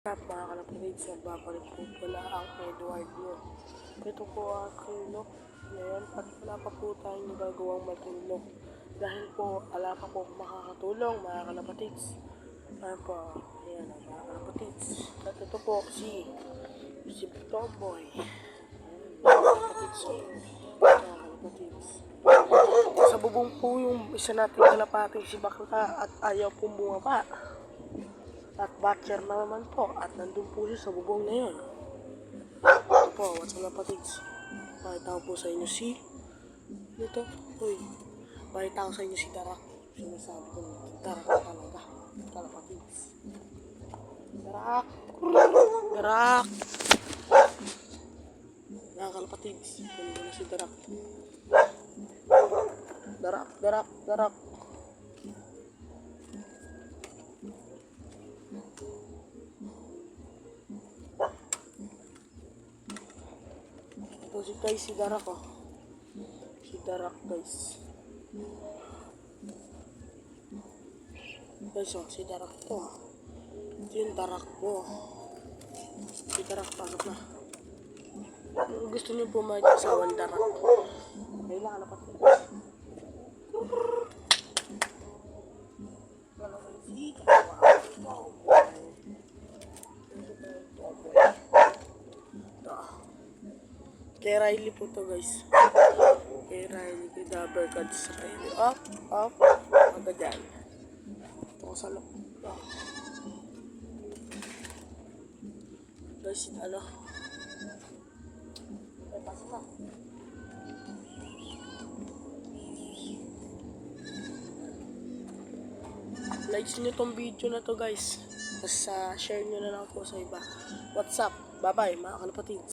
Mga kalapatids, nagbabalik po pala ang Edward nyo. Ito po ang tulog ngayon at wala pa po tayong nagagawang matulog. Dahil po, wala pa po makakatulong mga kalapatids. Ayan po, ayan mga kalapatids. At ito po si Tomboy. Mga kalapatids, mga kalapatids. Sa bubong po yung isa nating kalapating si Bakla at ayaw pong bumaba. At batcher na naman po at nandun po siya sa bubong na yun. Ito po, what's up kapatids? Pakita ko po sa inyo si ito, uy, pakita ko sa inyo si Darak. Sinasabi ko Darak talaga, kalapatids. Darak, Darak. Mga kalapatids, kunin ko na si Darak. Darak. Ito si Darak oh. Si Darak guys. Guys oh, si Darak to. Ito yung Darak ko. Si Darak pasok na. Gusto niyo po mag-asawan Darak. Kailangan na pati. Kay Riley po to guys. Kay Riley, kay Dabbercats Riley. Up. Hanggang dyan. Ito ko sa loob. Guys, ano? Ay, pasok na. Likes nyo tong video na to guys. Tapos share nyo na lang po sa iba. What's up? Bye bye mga kalapatids.